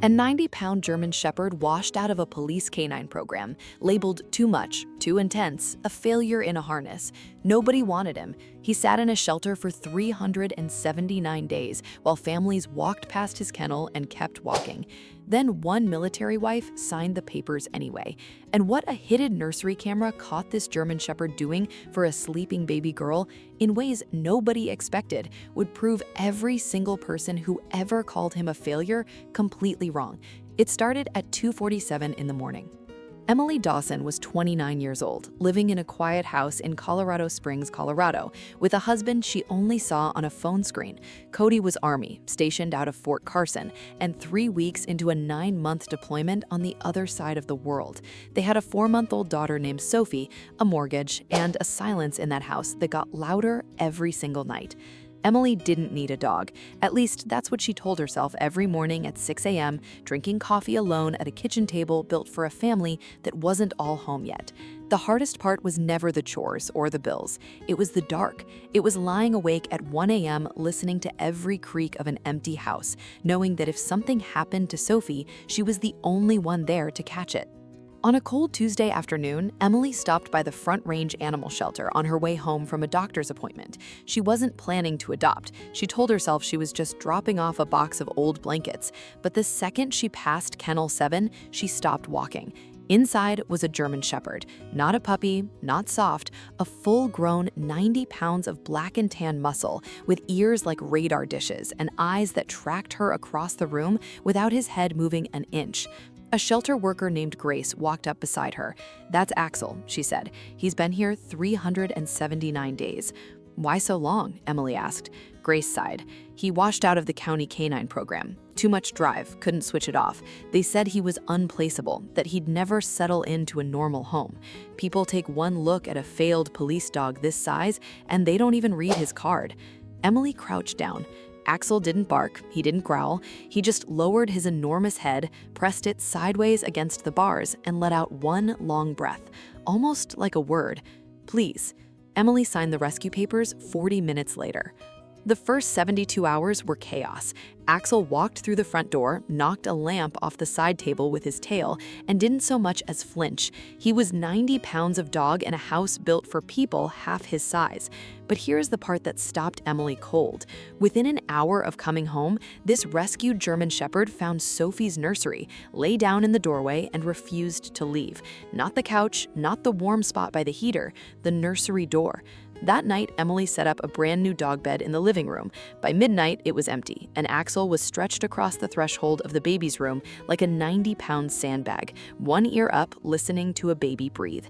A 90-pound German Shepherd washed out of a police canine program, labeled too much, too intense, a failure in a harness. Nobody wanted him. He sat in a shelter for 379 days while families walked past his kennel and kept walking. Then one military wife signed the papers anyway. And what a hidden nursery camera caught this German Shepherd doing for a sleeping baby girl in ways nobody expected would prove every single person who ever called him a failure completely wrong. It started at 2:47 in the morning. Emily Dawson was 29 years old, living in a quiet house in Colorado Springs, Colorado, with a husband she only saw on a phone screen. Cody was Army, stationed out of Fort Carson, and 3 weeks into a 9-month deployment on the other side of the world. They had a 4-month-old daughter named Sophie, a mortgage, and a silence in that house that got louder every single night. Emily didn't need a dog. At least that's what she told herself every morning at 6 a.m., drinking coffee alone at a kitchen table built for a family that wasn't all home yet. The hardest part was never the chores or the bills. It was the dark. It was lying awake at 1 a.m. listening to every creak of an empty house, knowing that if something happened to Sophie, she was the only one there to catch it. On a cold Tuesday afternoon, Emily stopped by the Front Range Animal Shelter on her way home from a doctor's appointment. She wasn't planning to adopt. She told herself she was just dropping off a box of old blankets. But the second she passed Kennel 7, she stopped walking. Inside was a German Shepherd, not a puppy, not soft, a full-grown 90 pounds of black and tan muscle with ears like radar dishes and eyes that tracked her across the room without his head moving an inch. A shelter worker named Grace walked up beside her. "That's Axel," she said. "He's been here 379 days. "Why so long?" Emily asked. Grace sighed. "He washed out of the county canine program. Too much drive, couldn't switch it off. They said he was unplaceable, that he'd never settle into a normal home. People take one look at a failed police dog this size, and they don't even read his card." Emily crouched down. Axel didn't bark, he didn't growl, he just lowered his enormous head, pressed it sideways against the bars, and let out one long breath, almost like a word. "Please." Emily signed the rescue papers 40 minutes later. The first 72 hours were chaos. Axel walked through the front door, knocked a lamp off the side table with his tail, and didn't so much as flinch. He was 90 pounds of dog in a house built for people half his size. But here's the part that stopped Emily cold. Within an hour of coming home, this rescued German Shepherd found Sophie's nursery, lay down in the doorway, and refused to leave. Not the couch, not the warm spot by the heater, the nursery door. That night, Emily set up a brand new dog bed in the living room. By midnight, it was empty, and Axel was stretched across the threshold of the baby's room like a 90-pound sandbag, one ear up, listening to a baby breathe.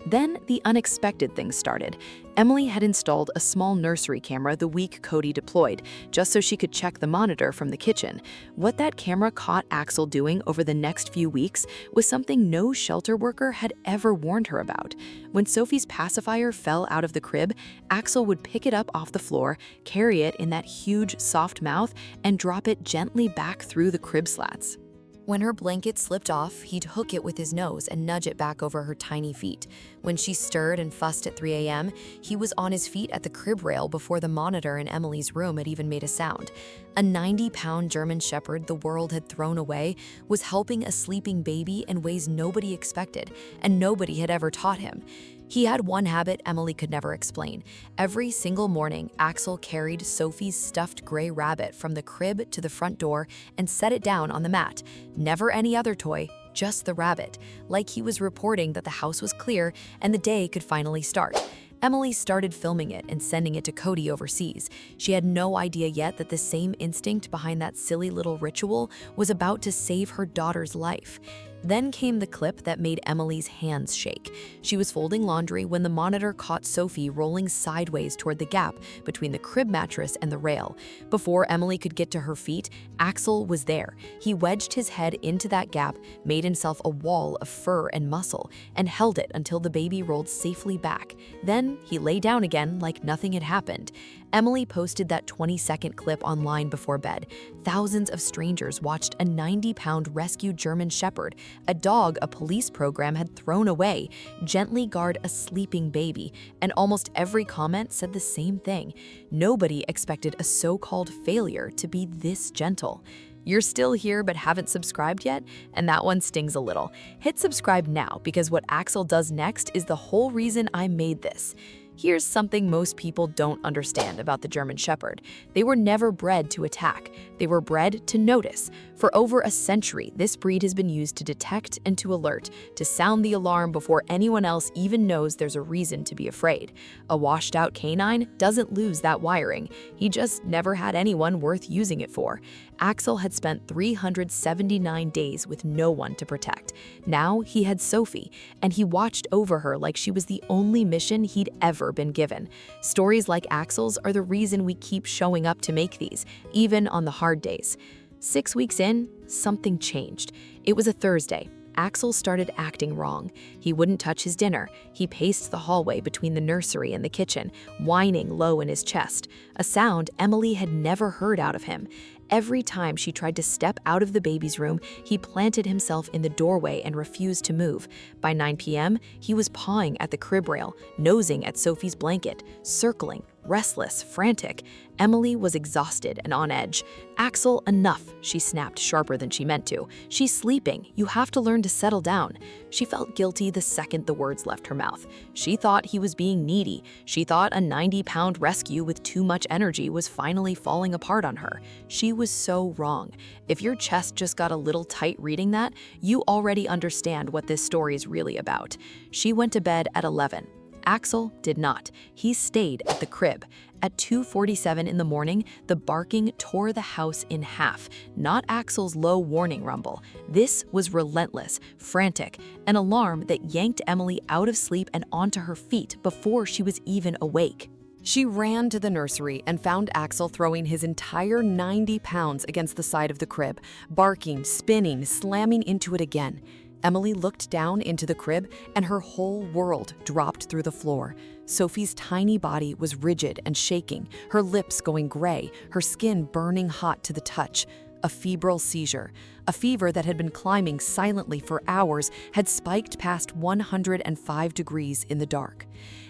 Then the unexpected things started. Emily had installed a small nursery camera the week Cody deployed, just so she could check the monitor from the kitchen. What that camera caught Axel doing over the next few weeks was something no shelter worker had ever warned her about. When Sophie's pacifier fell out of the crib, Axel would pick it up off the floor, carry it in that huge, soft mouth, and drop it gently back through the crib slats. When her blanket slipped off, he'd hook it with his nose and nudge it back over her tiny feet. When she stirred and fussed at 3 a.m., he was on his feet at the crib rail before the monitor in Emily's room had even made a sound. A 90-pound German Shepherd the world had thrown away was helping a sleeping baby in ways nobody expected, and nobody had ever taught him. He had one habit Emily could never explain. Every single morning, Axel carried Sophie's stuffed gray rabbit from the crib to the front door and set it down on the mat. Never any other toy, just the rabbit, like he was reporting that the house was clear and the day could finally start. Emily started filming it and sending it to Cody overseas. She had no idea yet that the same instinct behind that silly little ritual was about to save her daughter's life. Then came the clip that made Emily's hands shake. She was folding laundry when the monitor caught Sophie rolling sideways toward the gap between the crib mattress and the rail. Before Emily could get to her feet, Axel was there. He wedged his head into that gap, made himself a wall of fur and muscle, and held it until the baby rolled safely back. Then he lay down again like nothing had happened. Emily posted that 20-second clip online before bed. Thousands of strangers watched a 90-pound rescued German Shepherd, a dog a police program had thrown away, gently guard a sleeping baby, and almost every comment said the same thing. Nobody expected a so-called failure to be this gentle. You're still here but haven't subscribed yet, and that one stings a little. Hit subscribe now because what Axel does next is the whole reason I made this. Here's something most people don't understand about the German Shepherd. They were never bred to attack. They were bred to notice. For over a century, this breed has been used to detect and to alert, to sound the alarm before anyone else even knows there's a reason to be afraid. A washed-out canine doesn't lose that wiring. He just never had anyone worth using it for. Axel had spent 379 days with no one to protect. Now he had Sophie, and he watched over her like she was the only mission he'd ever been given. Stories like Axel's are the reason we keep showing up to make these, even on the hard days. 6 weeks in, something changed. It was a Thursday. Axel started acting wrong. He wouldn't touch his dinner. He paced the hallway between the nursery and the kitchen, whining low in his chest, a sound Emily had never heard out of him. Every time she tried to step out of the baby's room, he planted himself in the doorway and refused to move. By 9 p.m., he was pawing at the crib rail, nosing at Sophie's blanket, circling, restless, frantic. Emily was exhausted and on edge. "Axel, enough," she snapped sharper than she meant to. "She's sleeping. You have to learn to settle down." She felt guilty the second the words left her mouth. She thought he was being needy. She thought a 90-pound rescue with too much energy was finally falling apart on her. She was so wrong. If your chest just got a little tight reading that, you already understand what this story is really about. She went to bed at 11. Axel did not. He stayed at the crib. At 2:47 in the morning, the barking tore the house in half. Not Axel's low warning rumble. This was relentless, frantic, an alarm that yanked Emily out of sleep and onto her feet before she was even awake. She ran to the nursery and found Axel throwing his entire 90 pounds against the side of the crib, barking, spinning, slamming into it again. Emily looked down into the crib, and her whole world dropped through the floor. Sophie's tiny body was rigid and shaking, her lips going gray, her skin burning hot to the touch. A febrile seizure. A fever that had been climbing silently for hours had spiked past 105 degrees in the dark.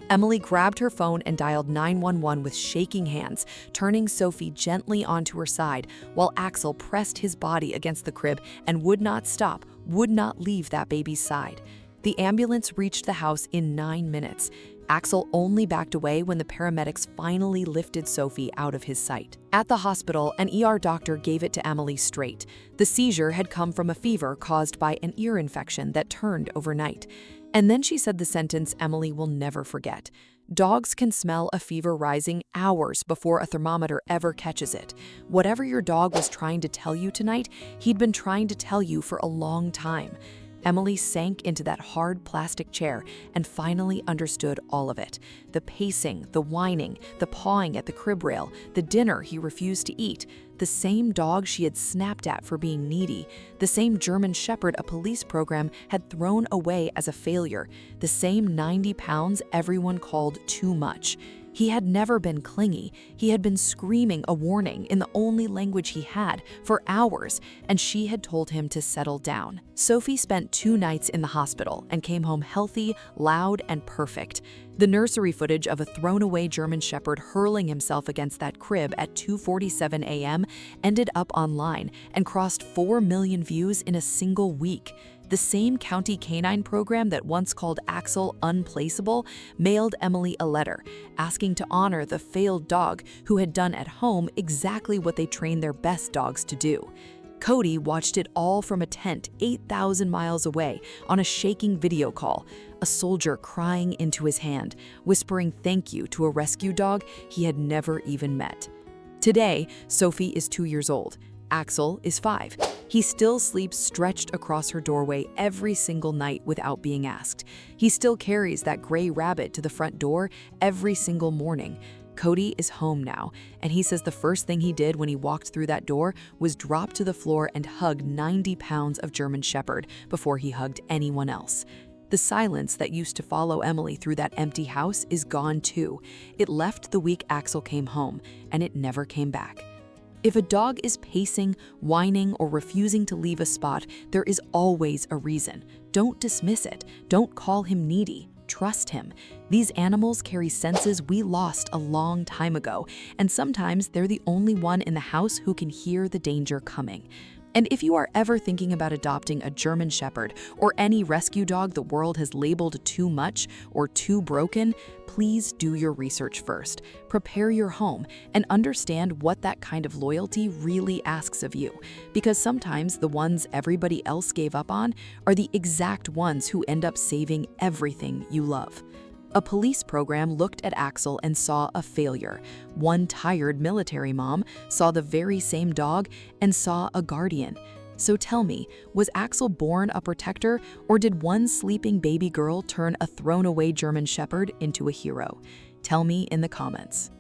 Emily grabbed her phone and dialed 911 with shaking hands, turning Sophie gently onto her side while Axel pressed his body against the crib and would not stop, would not leave that baby's side. The ambulance reached the house in 9 minutes. Axel only backed away when the paramedics finally lifted Sophie out of his sight. At the hospital, an ER doctor gave it to Emily straight. The seizure had come from a fever caused by an ear infection that turned overnight. And then she said the sentence Emily will never forget. Dogs can smell a fever rising hours before a thermometer ever catches it. Whatever your dog was trying to tell you tonight, he'd been trying to tell you for a long time. Emily sank into that hard plastic chair and finally understood all of it. The pacing, the whining, the pawing at the crib rail, the dinner he refused to eat, the same dog she had snapped at for being needy, the same German Shepherd a police program had thrown away as a failure, the same 90 pounds everyone called too much. He had never been clingy. He had been screaming a warning in the only language he had for hours, and she had told him to settle down. Sophie spent 2 nights in the hospital and came home healthy, loud, and perfect. The nursery footage of a thrown-away German Shepherd hurling himself against that crib at 2:47 a.m. ended up online and crossed 4 million views in a single week. The same county canine program that once called Axel unplaceable mailed Emily a letter asking to honor the failed dog who had done at home exactly what they trained their best dogs to do. Cody watched it all from a tent 8,000 miles away on a shaking video call, a soldier crying into his hand, whispering thank you to a rescue dog he had never even met. Today, Sophie is 2 years old. Axel is 5. He still sleeps stretched across her doorway every single night without being asked. He still carries that gray rabbit to the front door every single morning. Cody is home now, and he says the first thing he did when he walked through that door was drop to the floor and hug 90 pounds of German Shepherd before he hugged anyone else. The silence that used to follow Emily through that empty house is gone too. It left the week Axel came home, and it never came back. If a dog is pacing, whining, or refusing to leave a spot, there is always a reason. Don't dismiss it. Don't call him needy. Trust him. These animals carry senses we lost a long time ago, and sometimes they're the only one in the house who can hear the danger coming. And if you are ever thinking about adopting a German Shepherd or any rescue dog the world has labeled too much or too broken, please do your research first. Prepare your home and understand what that kind of loyalty really asks of you. Because sometimes the ones everybody else gave up on are the exact ones who end up saving everything you love. A police program looked at Axel and saw a failure. One tired military mom saw the very same dog and saw a guardian. So tell me, was Axel born a protector, or did one sleeping baby girl turn a thrown-away German Shepherd into a hero? Tell me in the comments.